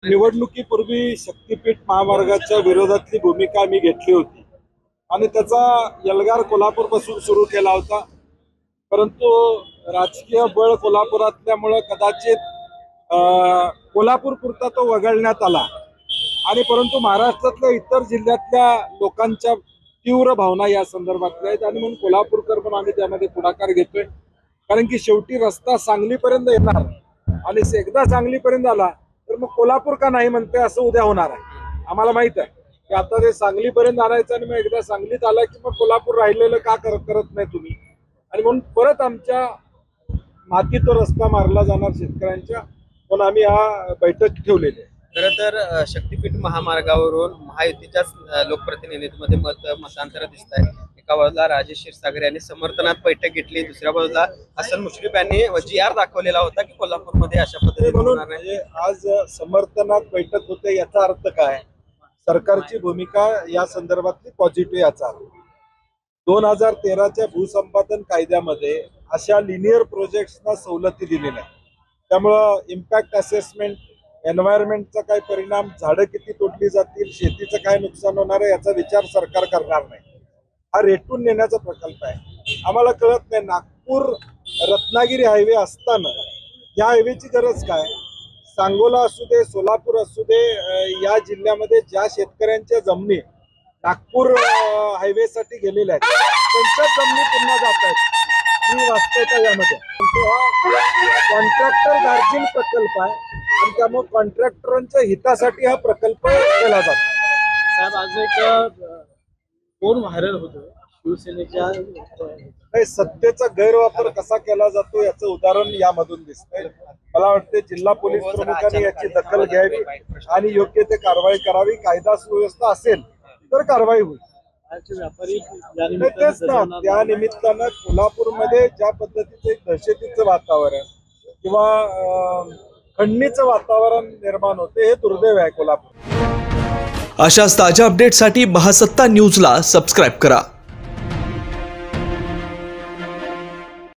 निवडणुकीपूर्वी शक्तीपीठ महामार्गाच्या विरोधातली भूमिका मी घेतली होती आणि त्याचा यलगार कोल्हापूरपासून सुरू केला होता. परंतु राजकीय बळ कोल्हापुरातल्यामुळे कदाचित कोल्हापूर पुरता तो वगळण्यात आला आणि परंतु महाराष्ट्रातल्या इतर जिल्ह्यातल्या लोकांच्या तीव्र भावना या संदर्भातल्या आहेत आणि म्हणून कोल्हापूरकर पण आम्ही त्यामध्ये पुढाकार घेतोय. कारण की शेवटी रस्ता सांगलीपर्यंत येणार आणि एकदा सांगलीपर्यंत आला तर मग कोल्हापूर का नाही म्हणते असं उद्या होणार आहे. आम्हाला माहित आहे की आता ते सांगलीपर्यंत आणायचं आणि मग एकदा सांगलीत आला की मग कोल्हापूर राहिलेलं का करत नाही तुम्ही, आणि म्हणून परत आमच्या माती तो रस्ता मारला जाणार शेतकऱ्यांच्या, पण आम्ही हा बैठक ठेवलेली आहे. खरं तर शक्तीपीठ महामार्गावरून महायुतीच्याच लोकप्रतिनिधींमध्ये मतांतर दिसत आहे. एका बाजूला राजेश क्षीरसागर यांनी समर्थनात बैठक घेतली, दुसऱ्या बाजूला हसन मुश्रीफ यांनी GR दाखवलेला होता की कोल्हापूरमध्ये अशा पद्धतीने म्हणून आज समर्थनात बैठक होते याचा अर्थ काय, सरकारची भूमिका या संदर्भातली पॉझिटिव्ह याचा अर्थ. 2013च्या भूसंपादन कायद्यामध्ये अशा लिनियर प्रोजेक्ट्सना सवलती दिलेल्या आहेत. त्यामुळं इम्पॅक्ट असेसमेंट, एन्व्हायरमेंटचा काय परिणाम, झाडं किती तोडली जातील, शेतीचं काय नुकसान होणार आहे याचा विचार सरकार करणार नाही. हा रेटून नेण्याचा प्रकल्प आहे. आम्हाला कळत नाही नागपूर रत्नागिरी हायवे असताना या हायवेची गरज काय. सांगोला असू दे, सोलापूर असू दे, या जिल्ह्यामध्ये ज्या शेतकऱ्यांच्या जमिनी नागपूर हायवेसाठी गेलेल्या आहेत त्यांच्याच जमिनी पुन्हा जात आहेत. ही वास्तवता यामध्ये हा कॉन्ट्रॅक्टर गार्जिन प्रकल्प आहे आणि त्यामुळे कॉन्ट्रॅक्टरांच्या हितासाठी हा प्रकल्प केला जातो. साहेब, आज एक फोन व्हायरल होतो शिवसेनेच्या, सत्तेचा गैरवापर कसा केला जातो याचं उदाहरण यामधून दिसतंय. मला वाटते जिल्हा पोलीस प्रमुखांनी याची दखल घ्यावी आणि योग्य ते कारवाई करावी. कायदा सुव्यवस्था असेल तर कारवाई होईल. व्यापारी तेच ना, त्या निमित्तानं कोल्हापूरमध्ये ज्या पद्धतीचं एक दहशतीचं वातावरण किंवा खंडणीचं वातावरण निर्माण होते हे दुर्दैव आहे कोल्हापूर. अशाच ताज्या अपडेटसाठी महासत्ता न्यूजला सबस्क्राईब करा.